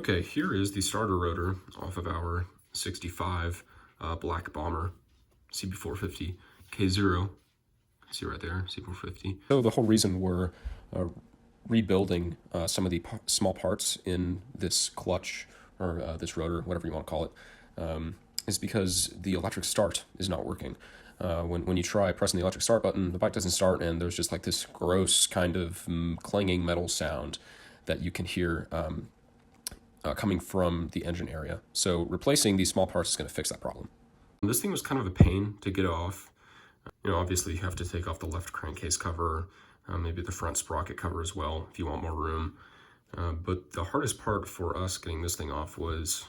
Okay, here is the starter rotor off of our 65 Black Bomber CB450K0. See right there, CB450. So the whole reason we're rebuilding some of the small parts in this clutch or this rotor, whatever you want to call it, is because the electric start is not working. When you try pressing the electric start button, the bike doesn't start, and there's just like this gross kind of clanging metal sound that you can hear coming from the engine area. So replacing these small parts is going to fix that problem. This thing was kind of a pain to get off. You know, obviously you have to take off the left crankcase cover, maybe the front sprocket cover as well if you want more room. But the hardest part for us getting this thing off was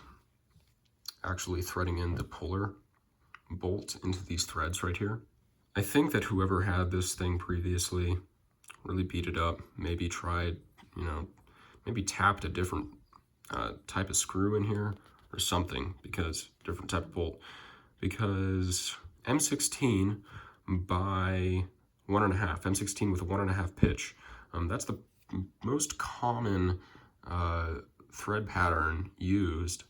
actually threading in the puller bolt into these threads right here. I think that whoever had this thing previously really beat it up, maybe tried, maybe tapped a different type of screw in here or something, because different type of bolt, because M16 by 1.5, M16 with a 1.5 pitch, that's the most common thread pattern used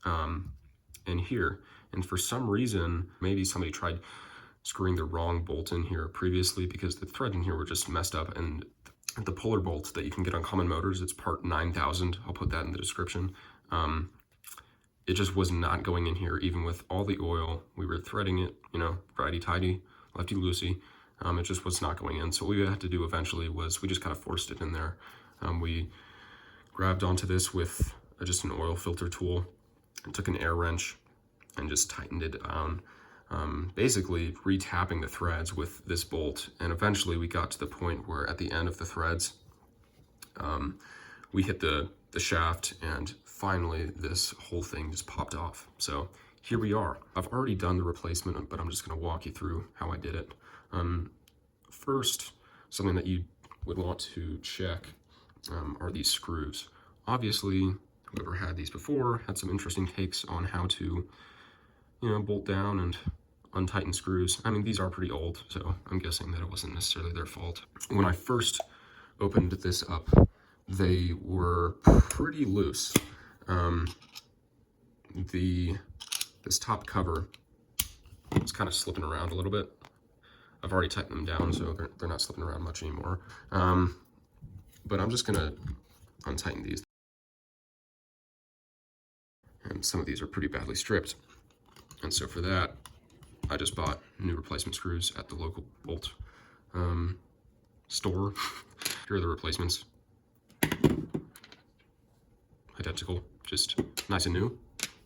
in here. And for some reason, maybe somebody tried screwing the wrong bolt in here previously, because the threads in here were just messed up. And the puller bolt that you can get on Common Motors, it's part 9000. I'll put that in the description. It just was not going in here, even with all the oil. We were threading it, righty-tighty, lefty-loosey. It just was not going in. So what we had to do eventually was we just kind of forced it in there. We grabbed onto this with just an oil filter tool and took an air wrench and just tightened it down, basically retapping the threads with this bolt. And eventually we got to the point where at the end of the threads, we hit the shaft, and finally this whole thing just popped off. So here we are. I've already done the replacement, but I'm just going to walk you through how I did it. First, something that you would want to check are these screws. Obviously, whoever had these before had some interesting takes on how to bolt down and untighten screws. I mean, these are pretty old, so I'm guessing that it wasn't necessarily their fault. When I first opened this up, they were pretty loose. This top cover was kind of slipping around a little bit. I've already tightened them down, so they're not slipping around much anymore. But I'm just gonna untighten these. And some of these are pretty badly stripped. And so for that, I just bought new replacement screws at the local bolt store. Here are the replacements. Identical, just nice and new.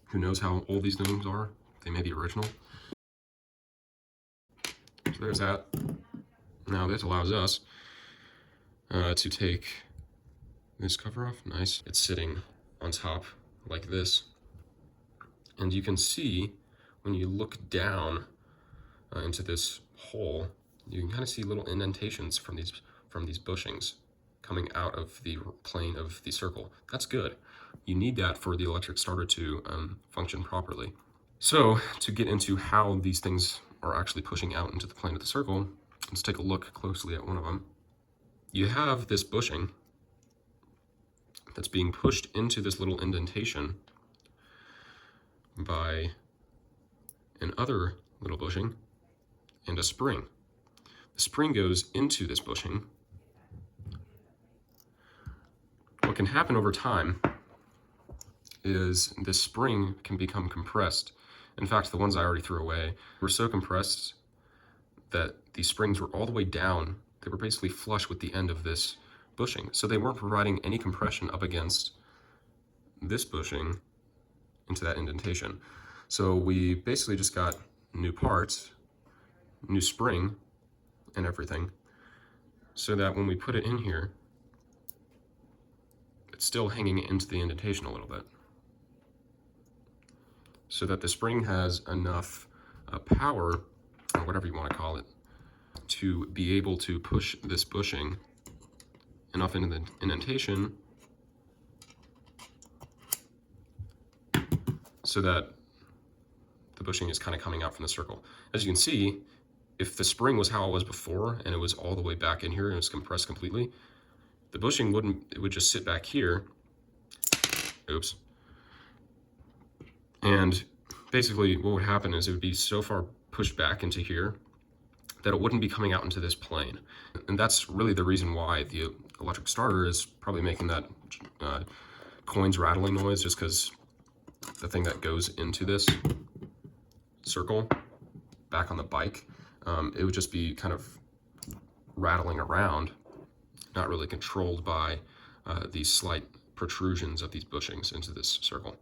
Who knows how old these things are? They may be original. So there's that. Now this allows us to take this cover off. Nice. It's sitting on top like this. And you can see when you look down into this hole, you can kind of see little indentations from these bushings coming out of the plane of the circle. That's good. You need that for the electric starter to function properly. So to get into how these things are actually pushing out into the plane of the circle, let's take a look closely at one of them. You have this bushing that's being pushed into this little indentation by another little bushing and a spring. The spring goes into this bushing. What can happen over time is this spring can become compressed. In fact, the ones I already threw away were so compressed that these springs were all the way down. They were basically flush with the end of this bushing. So they weren't providing any compression up against this bushing into that indentation. So we basically just got new parts, new spring and everything, so that when we put it in here, it's still hanging into the indentation a little bit, so that the spring has enough power, or whatever you want to call it, to be able to push this bushing enough into the indentation so that the bushing is kind of coming out from the circle. As you can see, if the spring was how it was before and it was all the way back in here and it was compressed completely, the bushing it would just sit back here Oops. And basically what would happen is it would be so far pushed back into here that it wouldn't be coming out into this plane. And that's really the reason why the electric starter is probably making that coins rattling noise, just because the thing that goes into this circle back on the bike, it would just be kind of rattling around, not really controlled by these slight protrusions of these bushings into this circle.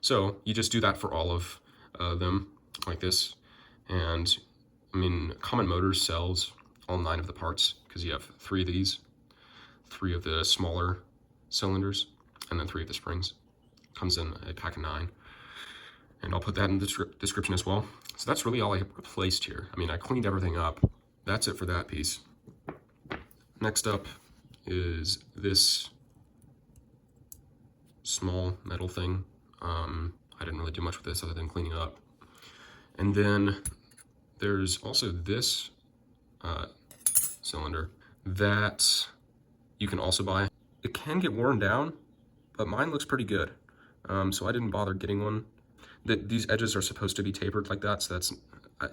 So you just do that for all of them like this. And I mean, Common Motors sells all 9 of the parts, because you have 3 of these, 3 of the smaller cylinders, and then 3 of the springs. Comes in a pack of 9. And I'll put that in the description as well. So that's really all I replaced here. I mean, I cleaned everything up. That's it for that piece. Next up is this small metal thing. I didn't really do much with this other than cleaning it up. And then there's also this cylinder that you can also buy. It can get worn down, but mine looks pretty good. So I didn't bother getting one. These edges are supposed to be tapered like that, so that's,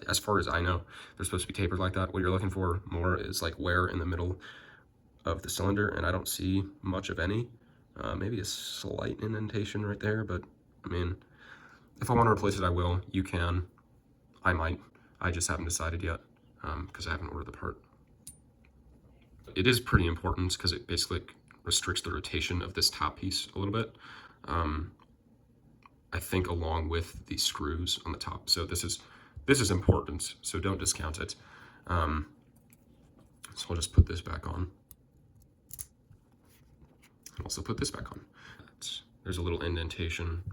as far as I know, they're supposed to be tapered like that. What you're looking for more is like wear in the middle of the cylinder, and I don't see much of any. Maybe a slight indentation right there, but I mean, if I want to replace it, I will. You can. I might. I just haven't decided yet, because I haven't ordered the part. It is pretty important because it basically restricts the rotation of this top piece a little bit. I think along with the screws on the top. So this is important, so don't discount it. So I'll just put this back on. And also put this back on. There's a little indentation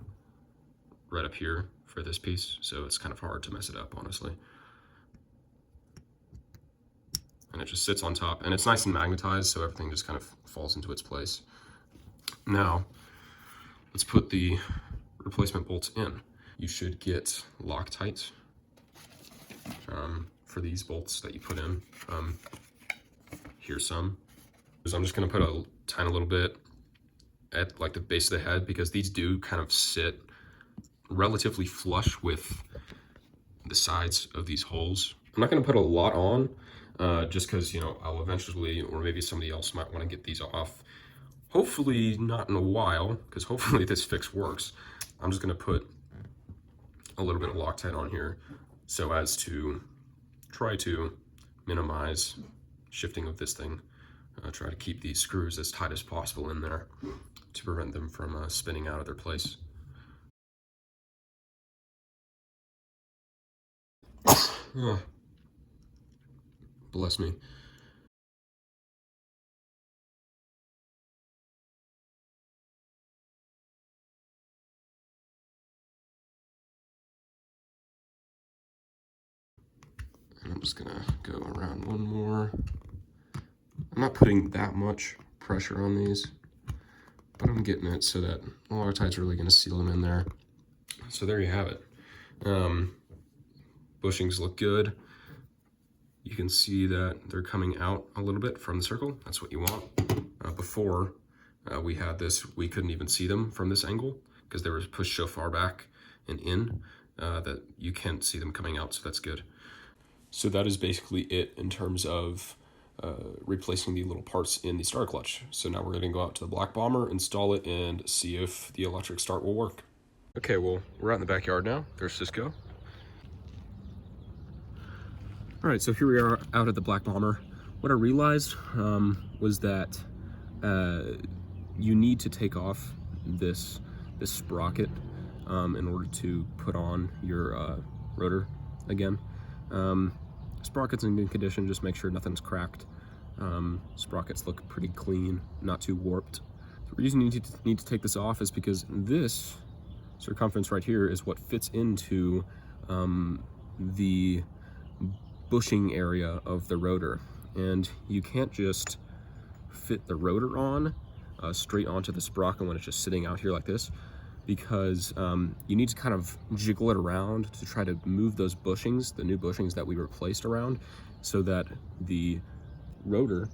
right up here for this piece, so it's kind of hard to mess it up, honestly. And it just sits on top, and it's nice and magnetized, so everything just kind of falls into its place. Now, let's put the replacement bolts in. You should get Loctite for these bolts that you put in. Here's some. So I'm just gonna put a tiny little bit at like the base of the head, because these do kind of sit relatively flush with the sides of these holes. I'm not gonna put a lot on, just because, you know, I'll eventually, or maybe somebody else might want to get these off. Hopefully not in a while, because hopefully this fix works. I'm just gonna put a little bit of Loctite on here so as to try to minimize shifting of this thing. Try to keep these screws as tight as possible in there to prevent them from spinning out of their place. Oh, bless me. And I'm just gonna go around one more. I'm not putting that much pressure on these, but I'm getting it so that Loctite's really gonna seal them in there. So there you have it. Bushings look good. You can see that they're coming out a little bit from the circle. That's what you want. Before we had this, we couldn't even see them from this angle because they were pushed so far back and in that you can't see them coming out, so that's good. So that is basically it in terms of replacing the little parts in the starter clutch. So now we're going to go out to the Black Bomber, install it, and see if the electric start will work. Okay, well, we're out in the backyard now. There's Cisco. All right, so here we are out at the Black Bomber. What I realized was that you need to take off this sprocket in order to put on your rotor again. Sprocket's in good condition, just make sure nothing's cracked. Sprockets look pretty clean, not too warped. The reason you need to take this off is because this circumference right here is what fits into the bushing area of the rotor. And you can't just fit the rotor on straight onto the sprocket when it's just sitting out here like this, because you need to kind of jiggle it around to try to move those bushings, the new bushings that we replaced around, so that the rotor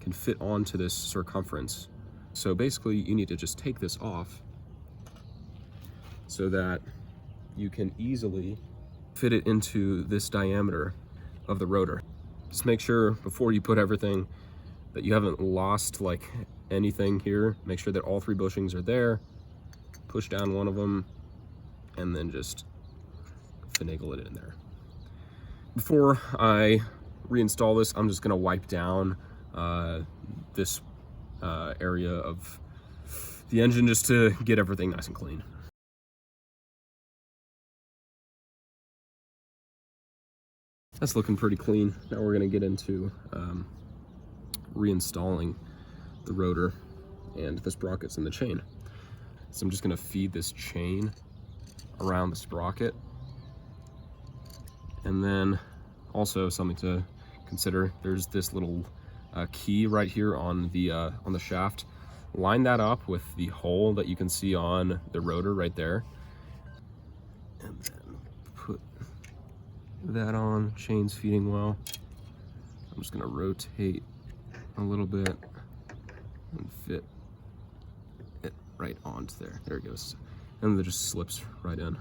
can fit onto this circumference. So basically you need to just take this off so that you can easily fit it into this diameter of the rotor. Just make sure before you put everything that you haven't lost like anything here. Make sure that all 3 bushings are there. Push down one of them and then just finagle it in there. Before I reinstall this, I'm just gonna wipe down this area of the engine just to get everything nice and clean. That's looking pretty clean. Now we're gonna get into reinstalling the rotor and the sprockets in the chain. So I'm just gonna feed this chain around the sprocket. And then also something to consider, there's this little key right here on the shaft. Line that up with the hole that you can see on the rotor right there. And then put that on, chain's feeding well. I'm just gonna rotate a little bit and fit it right onto there. There it goes. And then it just slips right in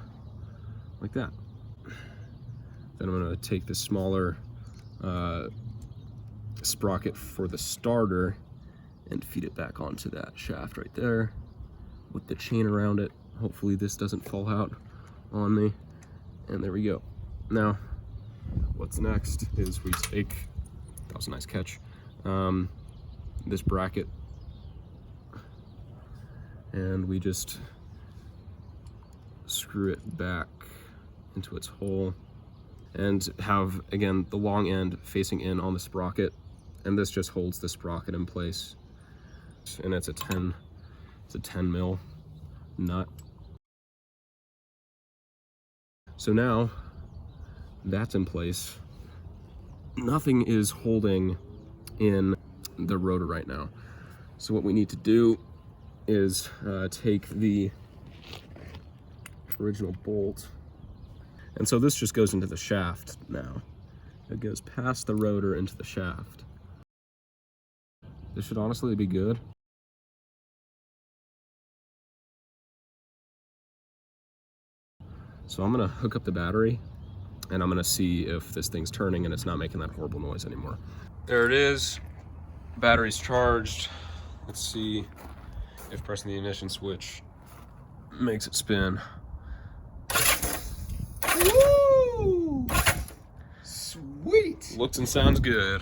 like that. Then I'm gonna take the smaller sprocket for the starter and feed it back onto that shaft right there with the chain around it. Hopefully this doesn't fall out on me. And there we go. Now, what's next is we take, that was a nice catch, this bracket, and we just screw it back into its hole and have, again, the long end facing in on the sprocket, and this just holds the sprocket in place. And it's a 10 mil nut. So now that's in place. Nothing is holding in the rotor right now. So what we need to do is take the original bolt, and so this just goes into the shaft now. It goes past the rotor into the shaft. This should honestly be good. So I'm gonna hook up the battery and I'm gonna see if this thing's turning and it's not making that horrible noise anymore. There it is, battery's charged. Let's see if pressing the ignition switch makes it spin. Woo! Sweet! Looks and sounds good.